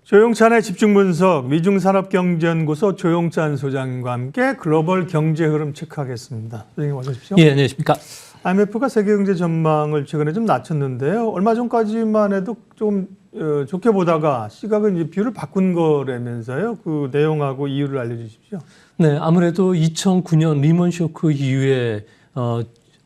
조용찬의 집중분석, 미중산업경제연구소 조용찬 소장과 함께 글로벌 경제 흐름 체크하겠습니다. 소장님 어서 오십시오. 예, 안녕하십니까. IMF가 세계 경제 전망을 최근에 좀 낮췄는데요. 얼마 전까지만 해도 좀 좋게 보다가 시각은 이제 뷰를 바꾼 거라면서요. 그 내용하고 이유를 알려주십시오. 네, 아무래도 2009년 리먼 쇼크 이후에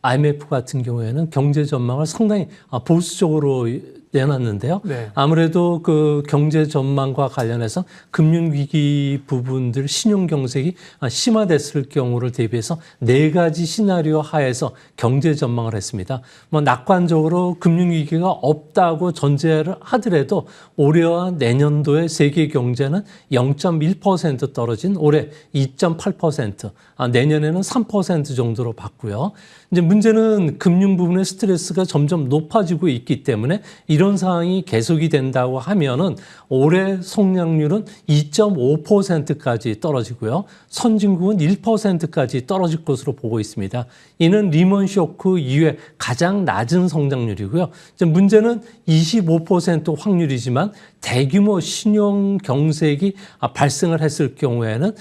IMF 같은 경우에는 경제 전망을 상당히 보수적으로 내놨는데요. 네. 아무래도 그 경제 전망과 관련해서 금융위기 부분들 신용 경색이 심화됐을 경우를 대비해서 4가지 시나리오 하에서 경제 전망을 했습니다. 뭐 낙관적으로 금융위기가 없다고 전제를 하더라도 올해와 내년도의 세계 경제는 0.1% 떨어진 올해 2.8%, 내년에는 3% 정도로 봤고요. 이제 문제는 금융 부분의 스트레스가 점점 높아지고 있기 때문에 이런 상황이 계속이 된다고 하면은 올해 성장률은 2.5%까지 떨어지고요. 선진국은 1%까지 떨어질 것으로 보고 있습니다. 이는 리먼 쇼크 이후에 가장 낮은 성장률이고요. 이제 문제는 25% 확률이지만 대규모 신용 경색이 발생을 했을 경우에는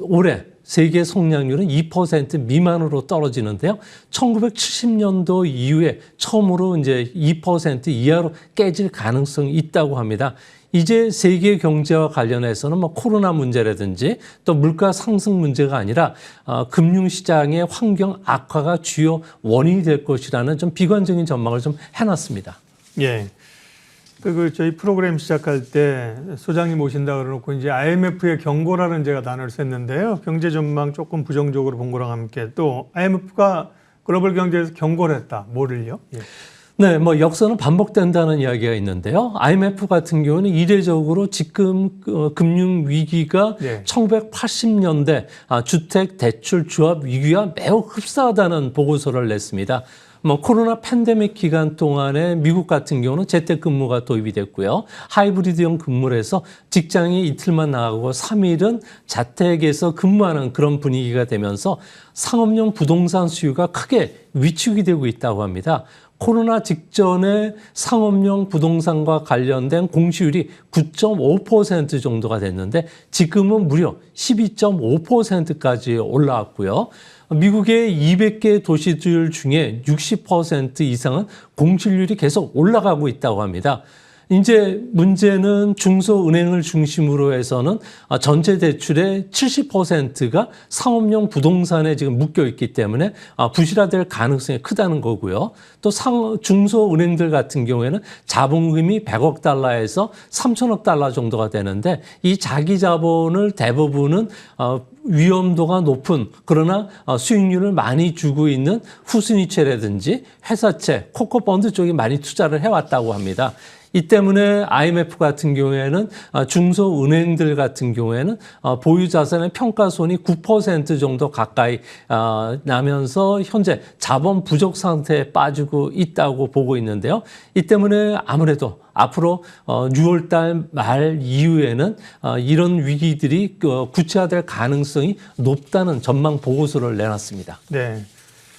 올해 세계 성장률은 2% 미만으로 떨어지는데요. 1970년도 이후에 처음으로 이제 2% 이하로 깨질 가능성이 있다고 합니다. 이제 세계 경제와 관련해서는 뭐 코로나 문제라든지 또 물가 상승 문제가 아니라 금융시장의 환경 악화가 주요 원인이 될 것이라는 좀 비관적인 전망을 좀 해놨습니다. 예. 저희 프로그램 시작할 때 소장님 오신다 그러놓고 이제 IMF의 경고라는 제가 단어를 썼는데요. 경제 전망 조금 부정적으로 본 거랑 함께 또 IMF가 글로벌 경제에서 경고를 했다. 뭐를요? 예. 네, 뭐 역사는 반복된다는 이야기가 있는데요. IMF 같은 경우는 이례적으로 지금 금융 위기가 네. 1980년대 주택 대출 조합 위기와 매우 흡사하다는 보고서를 냈습니다. 뭐 코로나 팬데믹 기간 동안에 미국 같은 경우는 재택근무가 도입이 됐고요. 하이브리드형 근무를 해서 직장에 이틀만 나가고 3일은 자택에서 근무하는 그런 분위기가 되면서 상업용 부동산 수요가 크게 위축이 되고 있다고 합니다. 코로나 직전에 상업용 부동산과 관련된 공시율이 9.5% 정도가 됐는데 지금은 무려 12.5%까지 올라왔고요. 미국의 200개 도시들 중에 60% 이상은 공실률이 계속 올라가고 있다고 합니다. 이제 문제는 중소은행을 중심으로 해서는 전체 대출의 70%가 상업용 부동산에 지금 묶여 있기 때문에 부실화될 가능성이 크다는 거고요. 또 중소은행들 같은 경우에는 자본금이 100억 달러에서 3천억 달러 정도가 되는데 이 자기 자본을 대부분은 위험도가 높은 그러나 수익률을 많이 주고 있는 후순위채라든지 회사채, 코코펀드 쪽에 많이 투자를 해왔다고 합니다. 이 때문에 IMF 같은 경우에는 중소은행들 같은 경우에는 보유 자산의 평가손이 9% 정도 가까이 나면서 현재 자본 부족 상태에 빠지고 있다고 보고 있는데요. 이 때문에 아무래도 앞으로 6월 달 말 이후에는 이런 위기들이 구체화될 가능성이 높다는 전망 보고서를 내놨습니다. 네.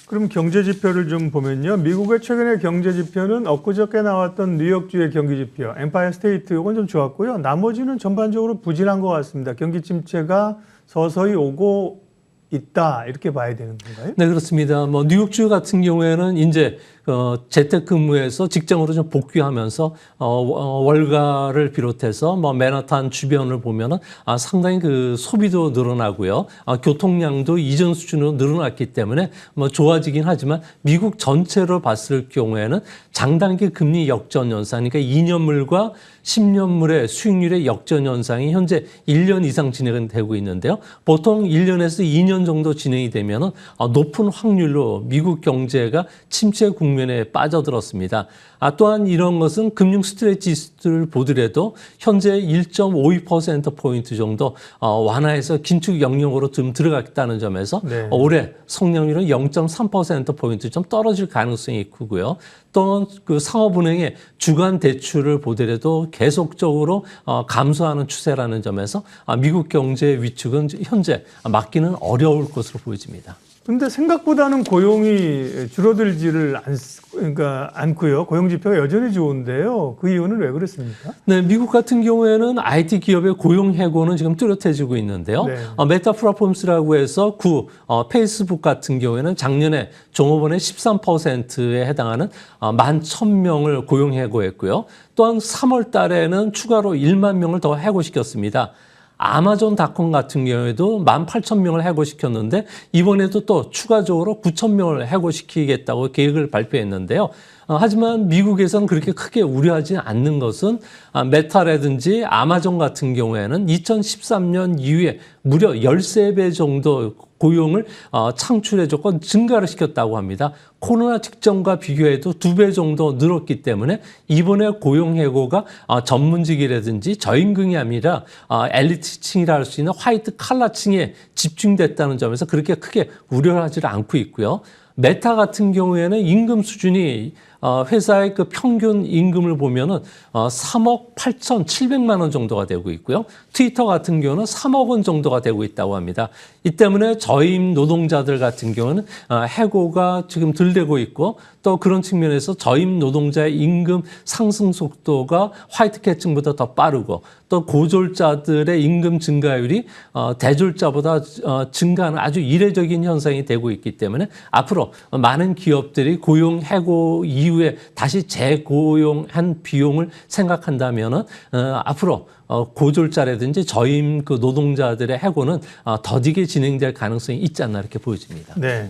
그럼 경제 지표를 좀 보면요. 미국의 최근의 경제 지표는 엊그저께 나왔던 뉴욕주의 경기 지표, 엠파이어 스테이트 이건 좀 좋았고요. 나머지는 전반적으로 부진한 것 같습니다. 경기 침체가 서서히 오고 있다 이렇게 봐야 되는 건가요? 네, 그렇습니다. 뭐 뉴욕주 같은 경우에는 이제 재택근무에서 직장으로 좀 복귀하면서 월가를 비롯해서 뭐 맨하탄 주변을 보면은 상당히 그 소비도 늘어나고요. 교통량도 이전 수준으로 늘어났기 때문에 뭐 좋아지긴 하지만 미국 전체로 봤을 경우에는 장단기 금리 역전 현상, 그러니까 2년물과 10년물의 수익률의 역전 현상이 현재 1년 이상 진행되고 있는데요. 보통 1년에서 2년 정도 진행이 되면은 높은 확률로 미국 경제가 침체 국면에 빠져들었습니다. 또한 이런 것은 금융 스트레스 지수를 보더라도 현재 1.52%포인트 정도 완화해서 긴축 영역으로 좀 들어갔다는 점에서 네. 올해 성장률은 0.3%포인트 좀 떨어질 가능성이 크고요. 또 그 상업은행의 주간 대출을 보더라도 계속적으로 감소하는 추세라는 점에서 미국 경제 위축은 현재 막기는 어려울 것으로 보여집니다. 근데 생각보다는 고용이 줄어들지를 않고요. 고용 지표가 여전히 좋은데요. 그 이유는 왜 그렇습니까? 네, 미국 같은 경우에는 IT 기업의 고용 해고는 지금 뚜렷해지고 있는데요. 네. 메타 플랫폼스라고 해서 페이스북 같은 경우에는 작년에 종업원의 13%에 해당하는 11,000명을 고용 해고했고요. 또한 3월 달에는 추가로 1만 명을 더 해고시켰습니다. 아마존닷컴 같은 경우에도 18,000명을 해고시켰는데 이번에도 또 추가적으로 9,000명을 해고시키겠다고 계획을 발표했는데요. 하지만 미국에서는 그렇게 크게 우려하지 않는 것은 메타라든지 아마존 같은 경우에는 2013년 이후에 무려 13배 정도 고용을 창출해줬고 증가를 시켰다고 합니다. 코로나 직전과 비교해도 2배 정도 늘었기 때문에 이번에 고용 해고가 전문직이라든지 저임금이 아니라 엘리트층이라 할 수 있는 화이트 칼라층에 집중됐다는 점에서 그렇게 크게 우려를 하지 않고 있고요. 메타 같은 경우에는 임금 수준이 회사의 그 평균 임금을 보면은 3억 8,700만 원 정도가 되고 있고요. 트위터 같은 경우는 3억 원 정도가 되고 있다고 합니다. 이 때문에 저임 노동자들 같은 경우는 해고가 지금 덜 되고 있고 또 그런 측면에서 저임 노동자의 임금 상승 속도가 화이트계층보다 더 빠르고 또 고졸자들의 임금 증가율이 대졸자보다 증가하는 아주 이례적인 현상이 되고 있기 때문에 앞으로 많은 기업들이 고용 해고 이후에 다시 재고용한 비용을 생각한다면은 앞으로 고졸자라든지 저임 그 노동자들의 해고는 더디게 진행될 가능성이 있지 않나 이렇게 보여집니다. 네.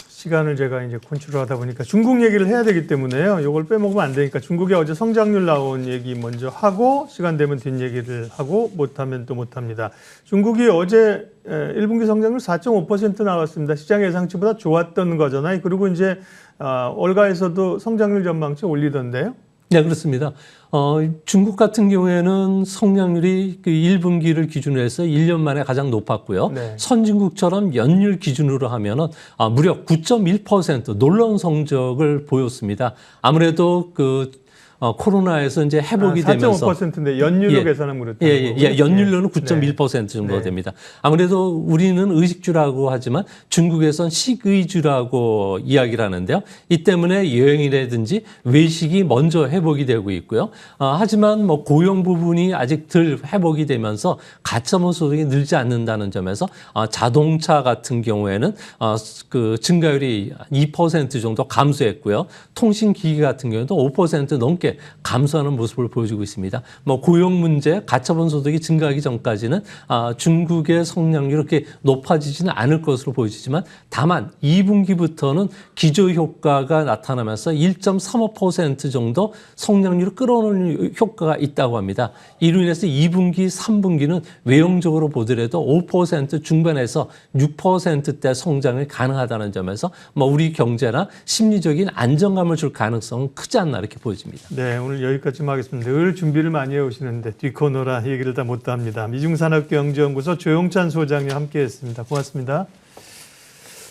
시간을 제가 이제 컨트롤하다 보니까 중국 얘기를 해야 되기 때문에요. 이걸 빼먹으면 안 되니까 중국의 어제 성장률 나온 얘기 먼저 하고 시간 되면 뒷얘기를 하고 못하면 또 못합니다. 중국이 어제 1분기 성장률 4.5% 나왔습니다. 시장 예상치보다 좋았던 거잖아요. 그리고 이제 월가에서도 성장률 전망치 올리던데요. 네, 그렇습니다. 중국 같은 경우에는 성장률이 그 1분기를 기준으로 해서 1년 만에 가장 높았고요. 네. 선진국처럼 연율 기준으로 하면은 무려 9.1% 놀라운 성적을 보였습니다. 아무래도 코로나에서 이제 회복이 되면서 4.5%인데 연율로 계산하면 그렇다. 연율로는 9.1% 정도 됩니다. 아무래도 우리는 의식주라고 하지만 중국에선 식의주라고 이야기를 하는데요. 이 때문에 여행이라든지 외식이 먼저 회복이 되고 있고요. 하지만 고용 부분이 아직 덜 회복이 되면서 가처분 소득이 늘지 않는다는 점에서 자동차 같은 경우에는 그 증가율이 2% 정도 감소했고요. 통신기기 같은 경우도 5% 넘게 감소하는 모습을 보여주고 있습니다. 고용 문제, 가처분 소득이 증가하기 전까지는 중국의 성장률이 그렇게 높아지지는 않을 것으로 보여지지만 다만 2분기부터는 기저 효과가 나타나면서 1.35% 정도 성장률을 끌어오는 효과가 있다고 합니다. 이로 인해서 2분기, 3분기는 외형적으로 보더라도 5% 중반에서 6%대 성장이 가능하다는 점에서 우리 경제나 심리적인 안정감을 줄 가능성은 크지 않나 이렇게 보여집니다. 네, 오늘 여기까지만 하겠습니다. 늘 준비를 많이 해오시는데 뒷코너라 얘기를 다 못합니다. 미중산업경제연구소 조용찬 소장님 함께했습니다. 고맙습니다.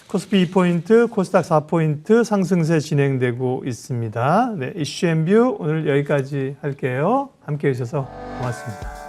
코스피 2포인트, 코스닥 4포인트 상승세 진행되고 있습니다. 네, 이슈 앤 뷰 오늘 여기까지 할게요. 함께해 주셔서 고맙습니다.